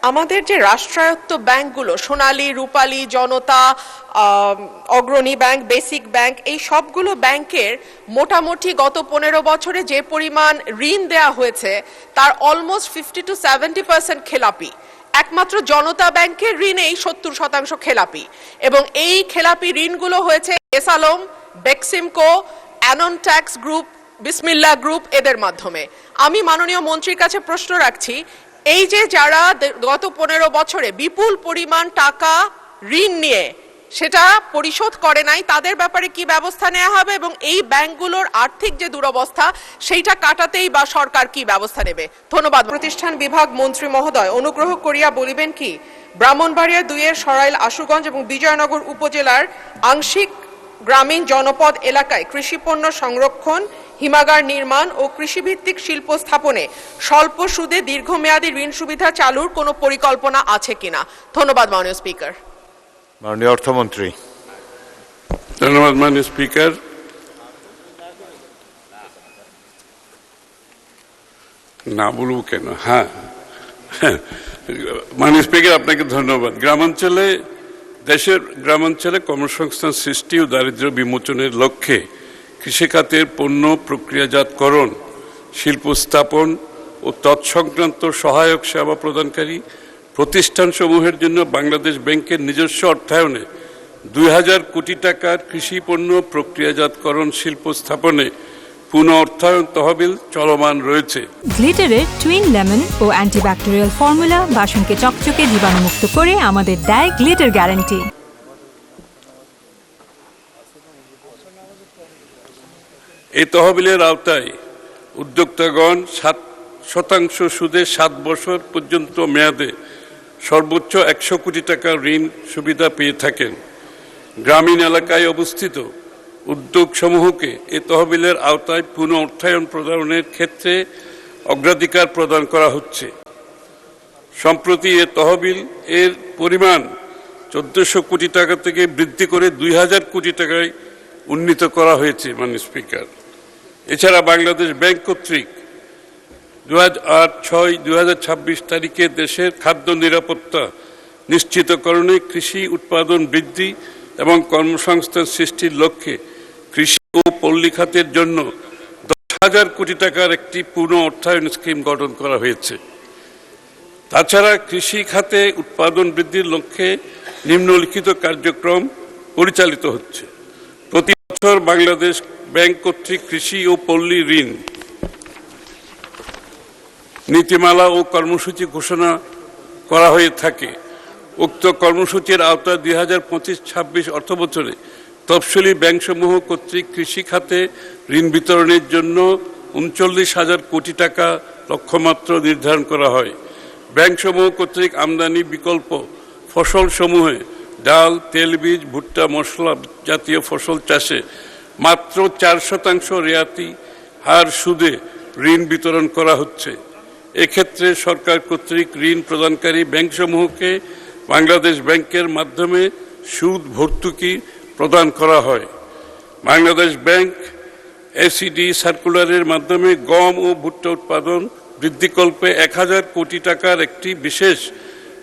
আমাদের যে রাষ্ট্রায়ত্ত ব্যাংকগুলো সোনালী, রূপালী, জনতা, অগ্রণী ব্যাংক, বেসিক ব্যাংক, এই সবগুলো ব্যাংকের মোটামুটি গত 15 বছরে যে পরিমাণ ঋণ দেয়া হয়েছে তার অলমোস্ট 50 to 70% খেলাপি। একমাত্র জনতা ব্যাংকের ঋণেই 70% খেলাপি, এবং এই খেলাপি ঋণগুলো হয়েছে S Alam, Beximco, anion tax group, বিসমিল্লাহ গ্রুপ এদের মাধ্যমে। আমি মাননীয় মন্ত্রীর কাছে প্রশ্ন রাখছি, এই যে যারা গত 15 বছরে বিপুল পরিমাণ টাকা ঋণ নিয়ে সেটা পরিশোধ করে নাই, তাদের ব্যাপারে কি ব্যবস্থা নেওয়া হবে, এবং এই ব্যাংকগুলোর আর্থিক যে দুরবস্থা সেইটা কাটাতেই বা সরকার কি ব্যবস্থা নেবে? ধন্যবাদ। প্রতিষ্ঠান বিভাগ মন্ত্রী মহোদয়, অনুগ্রহ করিয়া বলিবেন কি ব্রাহ্মণবাড়িয়া 2-এর সরাইল, আশুগঞ্জ এবং বিজয়নগর উপজেলার আংশিক গ্রামীণ জনপদ এলাকায় কৃষিপণ্য সংরক্ষণ, হিমাগার নির্মাণ ও কৃষিভিত্তিক শিল্প স্থাপনে স্বল্প সুদে দীর্ঘমেয়াদী ঋণ সুবিধা চালুর কোনো পরিকল্পনা আছে কিনা? ধন্যবাদ মাননীয় স্পিকার। মাননীয় অর্থমন্ত্রী। ধন্যবাদ মাননীয় স্পিকার। না বলবো কেন? হ্যাঁ, মাননীয় স্পিকার আপনাকে ধন্যবাদ। দেশের গ্রামাঞ্চলে কর্মসংস্থান সৃষ্টি ও দারিদ্র্য বিমোচনের লক্ষ্যে কৃষিখাতের পণ্য প্রক্রিয়াজাতকরণ, শিল্প স্থাপন ও তৎসংক্রান্ত সহায়ক সেবা প্রদানকারী প্রতিষ্ঠানসমূহের জন্য বাংলাদেশ ব্যাংকের নিজস্ব অর্থায়নে 2000 কোটি টাকার কৃষি পণ্য প্রক্রিয়াজাতকরণ শিল্প স্থাপনে পুনঃ অর্থায়ন তহবিল চলমান রয়েছে। গ্লিটারের টুইন লেমন ও অ্যান্টিব্যাকটেরিয়াল ফর্মুলা বাসনকে চকচকে জীবাণুমুক্ত করে আমাদের দেয় গ্লিটার গ্যারান্টি। এই তহবিলের আওতায় উদ্যোক্তাগণ 7% সুদে 7 বছর পর্যন্ত মেয়াদে সর্বোচ্চ 100 কোটি টাকা ঋণ সুবিধা পেয়ে থাকেন। গ্রামীণ এলাকায় অবস্থিত উদ্যোগসমূহকে এই তহবিলের আওতায় পুনঃ অর্থায়ন প্রদানের ক্ষেত্রে অগ্রাধিকার প্রদান করা হচ্ছে। সম্প্রতি এ তহবিল এর পরিমাণ 1400 কোটি টাকা থেকে বৃদ্ধি করে 2000 কোটি টাকায় উন্নীত করা হয়েছে মাননীয় স্পিকার। এছাড়া বাংলাদেশ ব্যাংক কর্তৃক 2008-6-2026 তারিখে দেশের খাদ্য নিরাপত্তা নিশ্চিতকরণে কৃষি উৎপাদন বৃদ্ধি এবং কর্মসংস্থান সৃষ্টির লক্ষ্যে কৃষি ও পল্লী খাতের জন্য 10,000 কোটি টাকার একটি পুনঃ অর্থায়ন স্কিম গঠন করা হয়েছে। তাছাড়া কৃষি খাতে উৎপাদন বৃদ্ধির লক্ষ্যে নিম্নলিখিত কার্যক্রম পরিচালিত হচ্ছে। প্রতি বছর বাংলাদেশ ব্যাংক কর্তৃক কৃষি ও পল্লী ঋণ নীতিমালা ও কর্মসূচি ঘোষণা করা হয়ে থাকে। উক্ত কর্মসূচির আওতায় 2025-26 অর্থবছরে তফসিলি ব্যাংকসমূহ কর্তৃক কৃষি খাতে ঋণ বিতরণের জন্য 39,000 কোটি টাকা লক্ষ্যমাত্রা নির্ধারণ করা হয়। ব্যাংকসমূহ কর্তৃক আমদানি বিকল্প ফসলসমূহে ডাল, তেলবীজ, ভুট্টা, মশলা জাতীয় ফসল চাষে মাত্র 4% রেয়াতি হার সুদে ঋণ বিতরণ করা হচ্ছে। এক্ষেত্রে সরকার কর্তৃক ঋণ প্রদানকারী ব্যাংকসমূহকে বাংলাদেশ ব্যাংকের মাধ্যমে সুদ ভর্তুকি প্রদান করা হয়। বাংলাদেশ ব্যাংক এসিডি সার্কুলারের মাধ্যমে গম ও ভুট্টা উৎপাদন বৃদ্ধিকল্পে 1000 কোটি টাকার একটি বিশেষ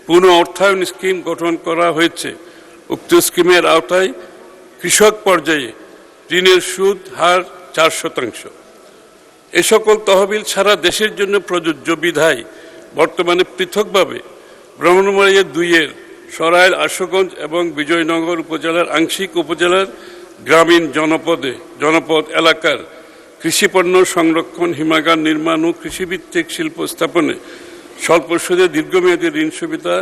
পুনঃ অর্থায়ন স্কিম গঠন করা হয়েছে। উক্ত স্কিমের আওতায় কৃষক পর্যায়ে ঋণের সুদ হার 4%। এ সকল তহবিল সারা দেশের জন্য প্রযোজ্য বিধায় বর্তমানে পৃথকভাবে ব্রাহ্মণবাড়িয়া 2-এর সরাইল, আশুগঞ্জ এবং বিজয়নগর উপজেলার আংশিক উপজেলার গ্রামীণ জনপদ এলাকার কৃষিপণ্য সংরক্ষণ, হিমাগার নির্মাণ ও কৃষিভিত্তিক শিল্প স্থাপনে স্বল্প সুদে দীর্ঘমেয়াদী ঋণ সুবিধা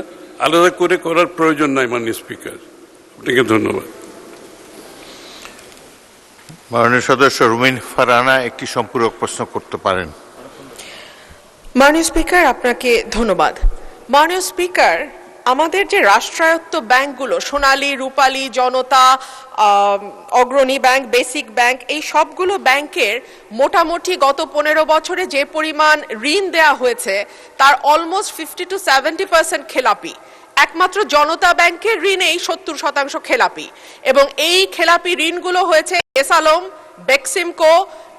আলাদা করে করার প্রয়োজন নাই মাননীয় স্পিকার। আপনাকে ধন্যবাদ। মাননীয় সদস্য রুমিন ফারহানা একটি সম্পূরক প্রশ্ন করতে পারেন। মাননীয় স্পিকার, আপনাকে ধন্যবাদ। মাননীয় স্পিকার, আমাদের যে রাষ্ট্রায়ত্ত ব্যাংকগুলো সোনালী, রূপালী, জনতা, অগ্রণী ব্যাংক, বেসিক ব্যাংক, এই সবগুলো ব্যাংকের মোটামুটি গত 15 বছরে যে পরিমাণ ঋণ দেয়া হয়েছে তার অলমোস্ট 50 to 70% খেলাপি। একমাত্র জনতা ব্যাংকের ঋণেই 70% খেলাপি, এবং এই খেলাপি ঋণগুলো হয়েছে S Alam, Beximco,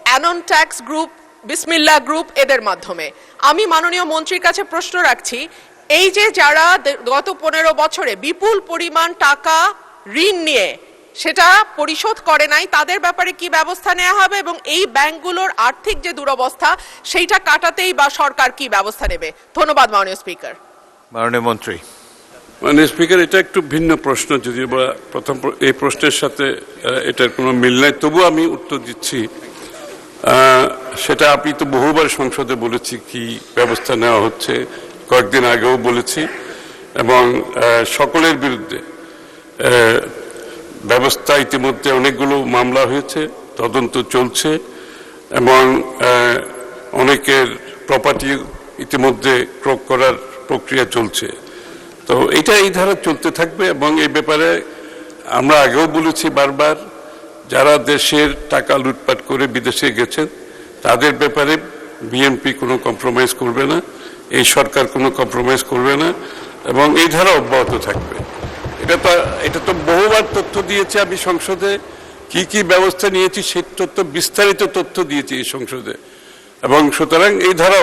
anion tax group, বিসমিল্লাহ গ্রুপ এদের মাধ্যমে। আমি মাননীয় মন্ত্রীর কাছে প্রশ্ন রাখছি, এই যে যারা গত 15 বছরে বিপুল পরিমাণ টাকা ঋণ নিয়ে সেটা পরিশোধ করে নাই, তাদের ব্যাপারে কি ব্যবস্থা নেওয়া হবে এবং এই ব্যাংকগুলোর আর্থিক যে দুরবস্থা সেইটা কাটাতেই বা সরকার কি ব্যবস্থা নেবে? ধন্যবাদ মাননীয় স্পিকার। মাননীয় মন্ত্রী। মাননীয় স্পিকার, এটা একটু ভিন্ন প্রশ্ন, যদিও বা প্রথম এই প্রশ্নের সাথে এটার কোনো মিল নাই, তবু আমি উত্তর দিচ্ছি। সেটা আপনি তো বহুবার সংসদে বলেছি কি ব্যবস্থা নেওয়া হচ্ছে, কয়েকদিন আগেও বলেছি, এবং সকলের বিরুদ্ধে ব্যবস্থা ইতিমধ্যে অনেকগুলো মামলা হয়েছে, তদন্ত চলছে, এবং অনেকের প্রপার্টি ইতিমধ্যে ক্রয় করার প্রক্রিয়া চলছে। তো এটা এই ধারা চলতে থাকবে, এবং এই ব্যাপারে আমরা আগেও বলেছি বারবার, যারা দেশের টাকা লুটপাট করে বিদেশে গেছেন তাদের ব্যাপারে বিএনপি কোনো কম্প্রোমাইজ করবে না, এই সরকার কোনো কম্প্রোমাইজ করবে না, এবং এই ধারা অব্যাহত থাকবে। এটা তো বহুবার তথ্য দিয়েছি আমি সংসদে, কি কি ব্যবস্থা নিয়েছি সেই তথ্য, বিস্তারিত তথ্য দিয়েছি এই সংসদে, এবং সুতরাং এই ধারা